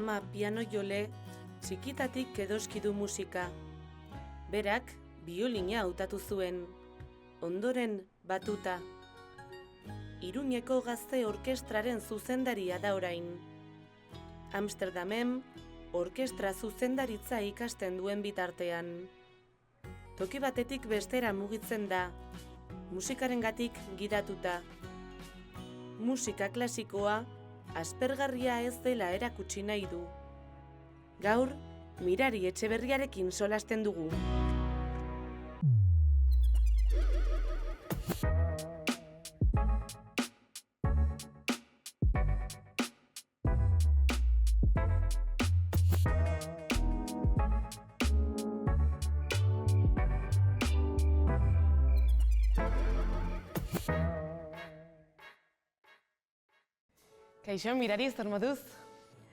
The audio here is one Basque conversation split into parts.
ama piano jole, txikitatik edoski du musika. Berak, biolina hautatu zuen, ondoren batuta. Iruñeko Gazte Orkestraren zuzendaria da orain. Amsterdamen, orkestra zuzendaritza ikasten duen bitartean. Toki batetik bestera mugitzen da, musikarengatik gidatuta. Musika klasikoa, aspergarria ez dela erakutsi nahi du. Gaur, Mirari Etxeberriarekin solasten dugu. Kaixo, Mirari, zer moduz?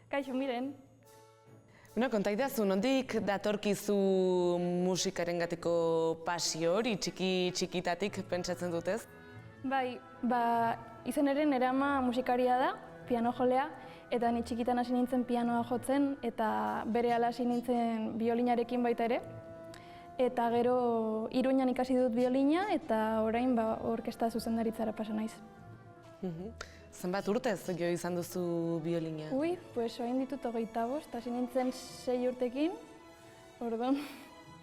Kaixo, Miren. Kontaidazu, nondik datorkizu musikarengatiko pasio hori txikitatik pentsatzen dutez? Bai, izen ere nire ama musikaria da, piano jolea, eta ni txikitan hasi nintzen pianoa jotzen, eta berehala hasi nintzen biolinarekin baita ere. Eta gero Iruñan ikasi dut biolina, eta orain orkestra zuzendaritzara pasa naiz. Zenbat urtez jo izan duzu biolina? Orain ditut 25, hasi nintzen 6 urtekin, orduan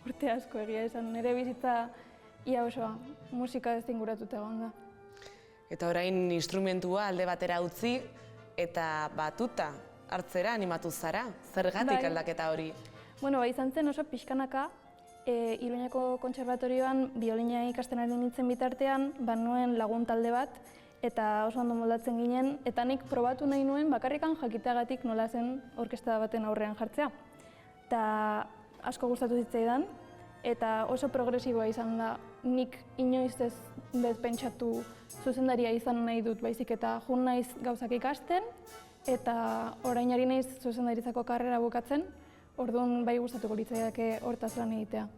urte asko egia esan, nire bizitza ia osoa musika ez inguratuta egon da. Eta orain instrumentua alde batera utzi eta batuta hartzera animatu zara, zergatik aldaketa hori? Izan zen oso pixkanaka, Iruñako kontserbatorioan biolina ikasten ari nintzen bitartean, nuen lagun talde bat, eta oso ondo moldatzen ginen, eta nik probatu nahi nuen bakarrikan jakiteagatik nola zen orkestra baten aurrean jartzea. Eta asko gustatu zitzaidan, eta oso progresiboa izan da. Nik inoiz ez pentsatu zuzendaria izan nahi dut baizik eta jun naiz gauzak ikasten, eta orain ari naiz zuzendaritzako karrera bukatzen, orduan bai gustatuko litzaidake hortaz lan egitea.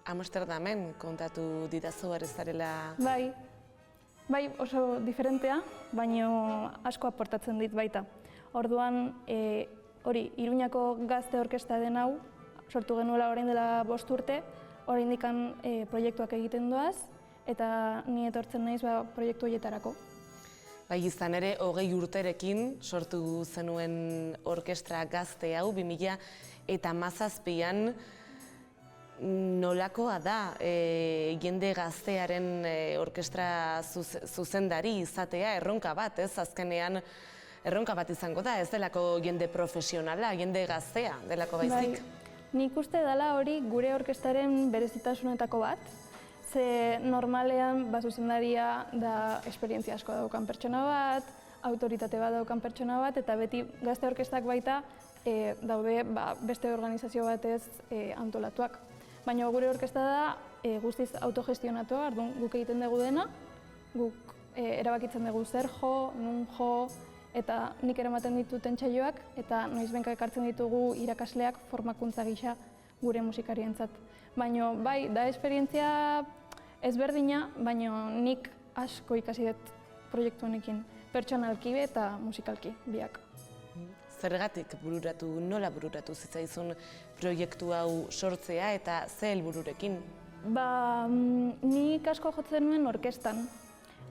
Amsterdamen kontatu didazu ez zarela... Bai, oso diferentea, baina asko aportatzen dit baita. Orduan, Iruñako Gazte Orkestra den hau, sortu genuela orain dela 5 urte, oraindik proiektuak egiten doaz, eta ni etortzen naiz proiektu horietarako. Bai, izan ere, 20 urterekin sortu zenuen orkestra gazte hau, 2017an, nolakoa da jende gaztearen orkestra zuzendari izatea erronka bat, ez? Azkenean erronka bat izango da, ez delako jende profesionala, jende gaztea delako baizik. Nik uste dela hori gure orkestraren berezitasunetako bat, ze normalean zuzendaria da esperientzia asko daukan pertsona bat, autoritate bat daukan pertsona bat, eta beti gazte orkestrak baita daude beste organizazio batez antolatuak. Baina gure orkestra da guztiz autogestionatua, guk egiten dugu dena, guk erabakitzen dugu zer jo, nun jo, eta nik eramaten ditut entsaioak, eta noizbenka ekartzen ditugu irakasleak formakuntza gisa gure musikarientzat. Baina bai, da esperientzia ezberdina, baina nik asko ikasi dut proiektu honekin, pertsonalki eta musikalki biak. Zergatik nola bururatu zitzaizun proiektu hau sortzea eta ze helbururekin? Nik asko jotzen nuen orkestan.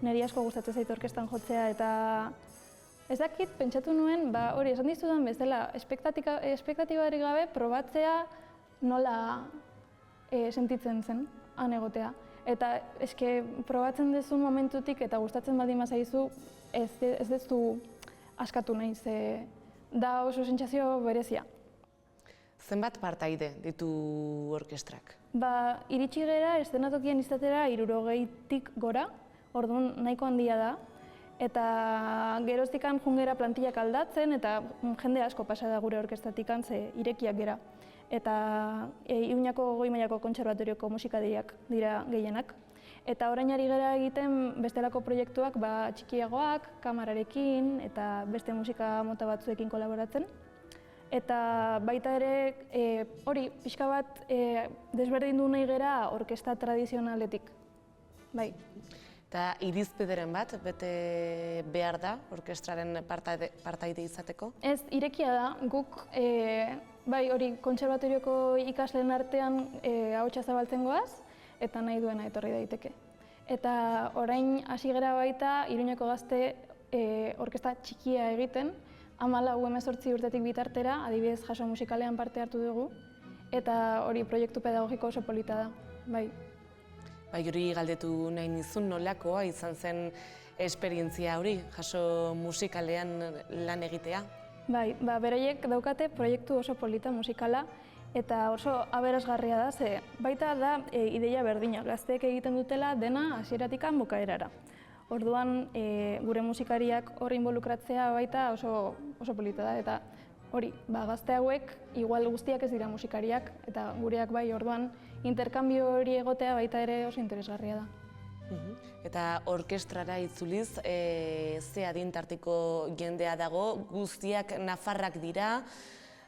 Niri asko gustatzen zait orkestan jotzea eta ez dakit pentsatu nuen, hori esan dizudan bezala, espektatibarik gabe probatzea nola sentitzen zen han egotea. Eta probatzen duzun momentutik eta gustatzen baldin bazaizu ez duzu askatu nahi, da oso sentsazio berezia. Zenbat partaide ditu orkestrak? Iritsi gera eszenatokian izatera 60tik gora, orduan nahiko handia da. Eta geroztikan jungera plantillak aldatzen eta jende asko pasa da gure orkestratikan ze irekiak gera. Eta Iruñako Goi Mailako Kontserbatorioko musikadiriak dira gehienak. Eta orain ari gara egiten bestelako proiektuak txikiagoak, kamararekin eta beste musika mota batzuekin kolaboratzen. Eta baita ere hori pixka bat desberdindu nahi gera orkestra tradizionaletik. Bai. Eta irizpideren bat, bete behar da, orkestraren partaide izateko? Ez, irekia da, guk, bai, hori kontserbatorioko ikasleen artean ahotsa zabaltzen goaz, eta nahi duena etorri daiteke. Eta orain hasi gera baita, Iruñeko Gazte orkestra txikia egiten, 14-18 urtetik bitartera, adibidez jaso musikalean parte hartu dugu, eta hori proiektu pedagogiko oso polita da, bai. Bai, hori galdetu nahi nizun nolakoa izan zen esperientzia hori, jaso musikalean lan egitea? Bai, beraiek daukate proiektu oso polita musikala eta oso aberasgarria da, ze baita da ideia berdina, gazteek egiten dutela dena hasieratik bukaerara. Orduan, gure musikariak hor involukratzea baita oso polita da, eta hori, gazte hauek igual guztiak ez dira musikariak, eta gureak bai, orduan, interkambio hori egotea baita ere oso interesgarria da. Eta orkestrara itzuliz, ze adintartiko jendea dago, guztiak nafarrak dira,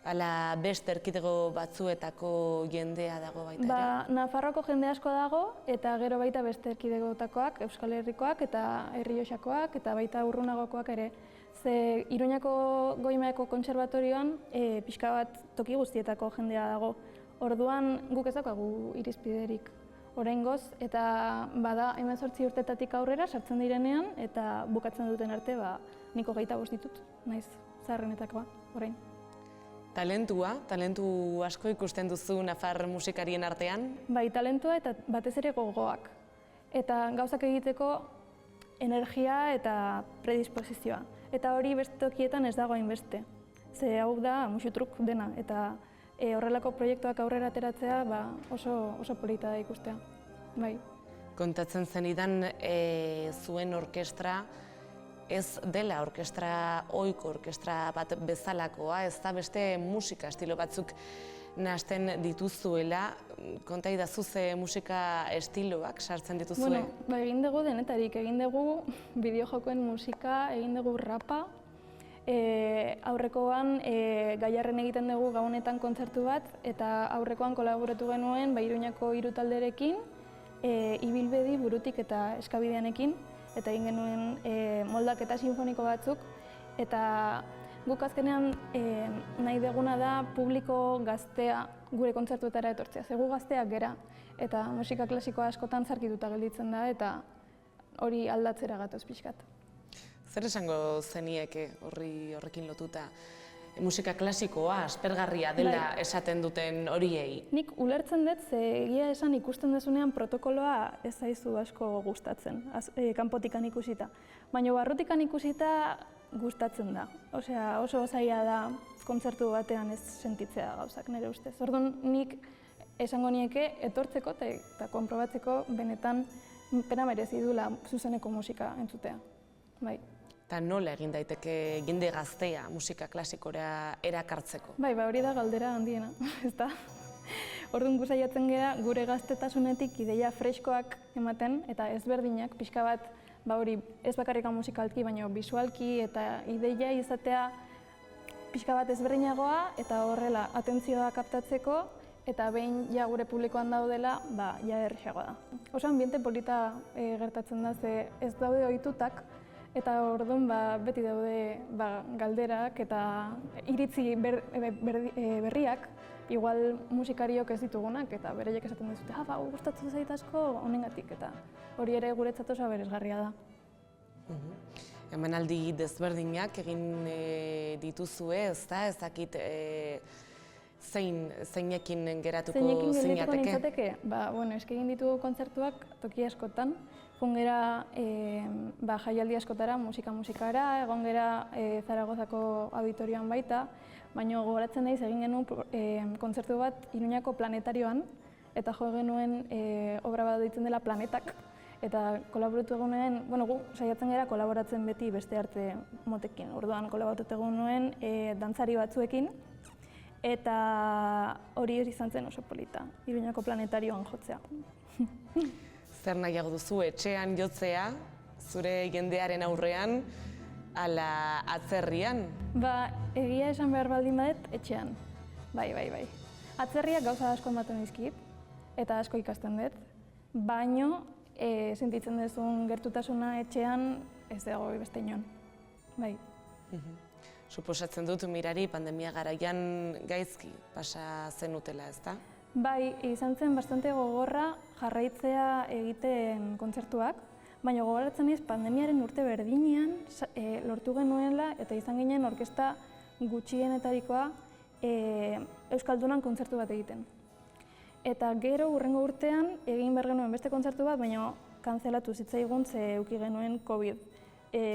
ala beste erkidego batzuetako jendea dago baita ere? Nafarroko jende asko dago, eta gero baita beste erkidegotakoak, Euskal Herrikoak, eta Errioxakoak, eta baita urrunagokoak ere. Ze Iruñako Goi-Mailako Kontserbatorioan pixka bat toki guztietako jendea dago. Orduan guk ez daukagu irizpiderik oraingoz, eta bada 18 urtetatik aurrera sartzen direnean eta bukatzen duten arte nik 25 ditut, naiz zaharrenetakoa orain. Talentu asko ikusten duzu nafar musikarien artean? Bai, talentua eta batez ere gogoak. Eta gauzak egiteko energia eta predisposizioa. Eta hori beste tokietan ez dago hainbeste. Ze hau da musutruk dena, eta horrelako proiektuak aurrera ateratzea oso polita da ikustea. Bai. Kontatzen zenidan zuen orkestra ez dela ohiko orkestra bat bezalakoa, ez da beste musika estilo batzuk nahasten dituzuela. Konta idazu ze musika estiloak sartzen dituzue? Bueno, egin dugu denetarik, egin dugu bideojokoen musika, egin dugu rapa. Aurrekoan Gaiarren egiten dugu Gabonetan kontzertu bat, eta aurrekoan kolaboratu genuen Iruñako 3 talderekin, Ibilbedi, Burutik eta Eskabideanekin, eta egin genuen moldaketa sinfoniko batzuk, eta guk azkenean nahi duguna da publiko gaztea gure kontzertuetara etortzea. Zegu gazteak gera, eta musika klasikoa askotan zarkituta gelditzen da, eta hori aldatzera gatoz pixkat. Zer esango zenieke horrekin lotuta? Musika klasikoa aspergarria dela esaten duten horiei? Nik ulertzen dut, ze egia esan ikusten dezunean protokoloa ez zaizu asko gustatzen, kanpotikan ikusita. Baina barrutikan ikusita gustatzen da. Osea, oso zaila da kontzertu batean ez sentitzea gauzak, nire ustez. Orduan nik esango nieke etortzeko eta konprobatzeko benetan pena merezi duela zuzeneko musika entzutea. Bai. Eta nola egin daiteke jende gaztea musika klasikora erakartzeko? Bai, hori da galdera handiena, ezta? Orduan gu saiatzen gera gure gaztetasunetik ideia freskoak ematen eta ezberdinak, pixka bat, hori ez bakarrik musikalki, baina bisualki eta ideia izatea pixka bat ezberdinagoa eta horrela atentzioa kaptatzeko eta behin ja gure publikoan daudela, ja errazagoa da. Oso ambiente polita gertatzen da, ze ez daude ohitutak, eta orduan beti daude galderak eta iritzi berriak, igual musikariok ez ditugunak, eta bereiek esaten dizute, gustatzen zait asko honengatik, eta hori ere guretzat oso aberasgarria da. Emanaldi desberdinak egin dituzue, ez dakit zeinekin geratuko zinateke? Zeinekin geratuko nintzateke? Eske egin ditugu kontzertuak toki askotan, egon gera jaialdi askotara, musikara, egon gera Zaragozako auditorioan baita, baina gogoratzen daiz egin genuen kontzertu bat Iruñako Planetarioan, eta jo genuen obra bat deitzen dela Planetak, eta kolaboratu egunen, gu saiatzen gara kolaboratzen beti beste arte motekin. Orduan kolaboratu egunen dantzari batzuekin, eta hori izan zen oso polita, Iruñako Planetarioan jotzea. Zer nahiago duzu etxean jotzea, zure jendearen aurrean, ala atzerrian? Egia esan behar baldin badet, etxean. Bai. Atzerriak gauza asko ematen dizkit, eta asko ikasten dut, baino sentitzen duzun gertutasuna etxean ez dago beste inon. Bai. Suposatzen dut Mirari pandemia garaian gaizki pasa zenutela, ezta? Bai, izan zen bastante gogorra jarraitzea egiten kontzertuak, baina gogoratzen naiz pandemiaren urte berdinean lortu genuela eta izan ginen orkesta gutxienetarikoa Euskaldunan kontzertu bat egiten. Eta gero hurrengo urtean egin behar genuen beste kontzertu bat, baina kanzelatu zitzaigun ze eduki genuen COVID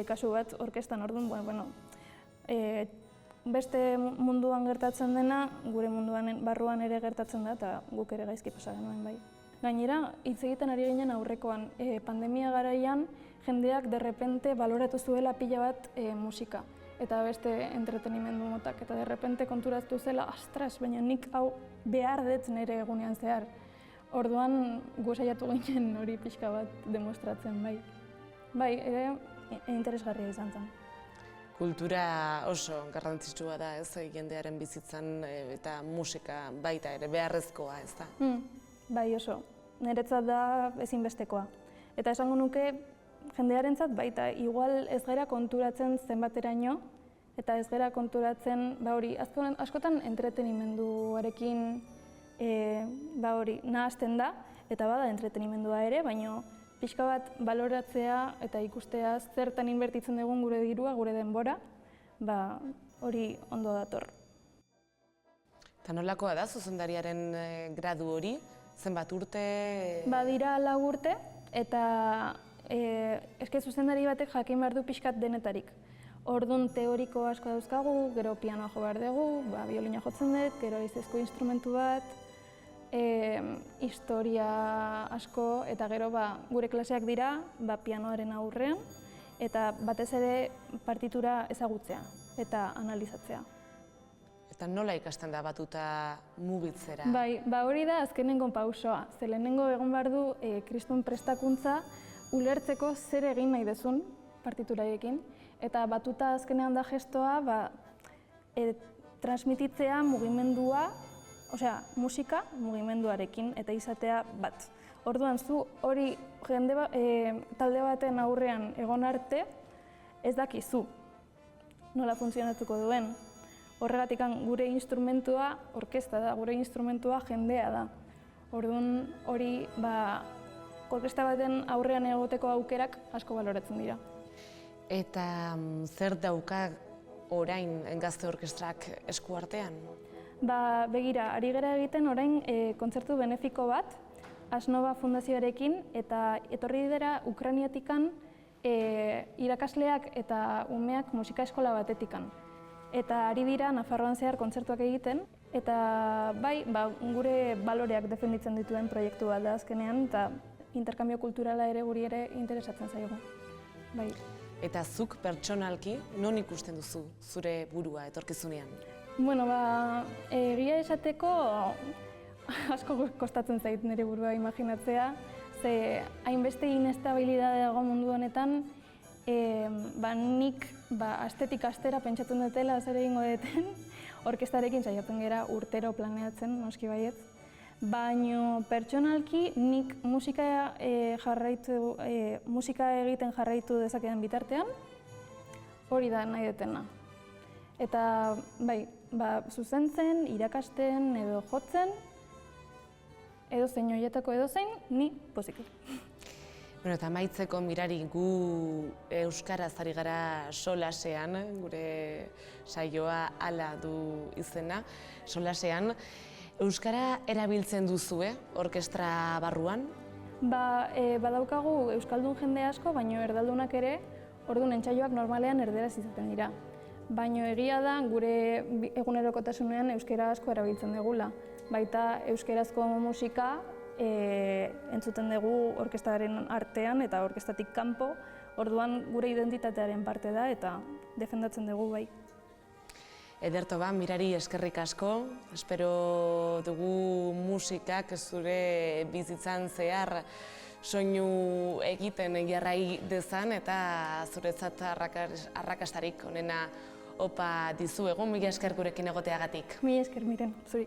kasu bat orkestan. Orduan, beste munduan gertatzen dena, gure munduan barruan ere gertatzen da, eta guk ere gaizki pasa genuen bai. Gainera, hitz egiten ari ginen aurrekoan, pandemia garaian jendeak derrepente baloratu zuela pila bat musika eta beste entretenimendu motak, eta derrepente konturatu zela, astras, baina nik hau behar dut nire egunean zehar. Orduan gu saiatu ginen hori pixka bat demostratzen bai. Bai, ere interesgarria izan zen. Kultura oso garrantzitsua da, ez, jendearen bizitzan eta musika baita ere beharrezkoa, ez da? Bai, oso. Niretzat da ezinbestekoa. Eta esango nuke jendearentzat baita, igual ez gara konturatzen zenbateraino, eta ez gara konturatzen, askotan entretenimenduarekin nahazten da, eta bada entretenimendua ere, baina pixka bat baloratzea eta ikustea zertan inbertitzen dugun gure dirua, gure denbora, hori ondo dator. Eta nolakoa da zuzendariaren gradu hori? Zenbat urte? Badira 4 urte, eta eske zuzendari batek jakin behar du pixkat denetarik. Orduan teoriko asko dauzkagu, gero pianoa jo behar dugu, biolina jotzen dut, gero haizezko instrumentu bat, historia asko, eta gero gure klaseak dira pianoaren aurrean, eta batez ere partitura ezagutzea eta analizatzea. Eta nola ikasten da batuta mugitzera? Bai, hori da azkenengo pausoa. Ze lehenengo egon behar du kristun prestakuntza ulertzeko zer egin nahi duzun partiturarekin, eta batuta azkenean da gestoa transmititzea mugimendua, osea, musika mugimenduarekin eta izatea bat. Orduan, zu hori talde baten aurrean egon arte ez dakizu nola funtzionatuko duen. Horregatik gure instrumentua orkesta da, gure instrumentua jendea da. Orduan, hori orkesta baten aurrean egoteko aukerak asko baloratzen dira. Eta zer dauka orain Gazte Orkestrak esku artean? Begira, ari gara egiten orain kontzertu benefiko bat, Asnova Fundazioarekin, eta etorri dira Ukrainiatikan irakasleak eta umeak musika eskola batetikan. Eta ari dira Nafarroan zehar kontzertuak egiten, eta gure baloreak defenditzen dituen proiektu bat da azkenean, eta interkambio kulturala ere guri ere interesatzen zaigu. Eta zuk pertsonalki non ikusten duzu zure burua etorkizunean? Egia esateko asko kostatzen zait nire burua imaginatzea, ze hainbeste inestabilidade dago mundu honetan, nik astetik astera pentsatzen dutela zer egingo deten, orkestarekin saiatzen gera urtero planeatzen, noski baietz. Baina pertsonalki nik musika egiten jarraitu dezakedan bitartean, hori da nahi detena. Eta zuzentzen, irakasten edo jotzen, edozein horietako edozein, ni poziki. Eta amaitzeko Mirari, gu euskaraz ari gara solasean, gure saioa hala du izena, solasean. Euskara erabiltzen duzu, orkestra barruan? Badaukagu euskaldun jende asko, baina erdaldunak ere, orduan entsaioak normalean erderaz izaten dira. Baina egia da, gure egunerokotasunean euskara asko erabiltzen dugula. Baita euskerazko musika entzuten dugu orkestraren artean eta orkestatik kanpo, orduan gure identitatearen parte da eta defendatzen dugu bai. Ederto Mirari eskerrik asko, espero dugu musikak zure bizitzan zehar soinu egiten jarrai dezan eta zuretzat arrakastarik onena opa dizuegu, mila esker gurekin egoteagatik. Mila esker, Miren, zuri.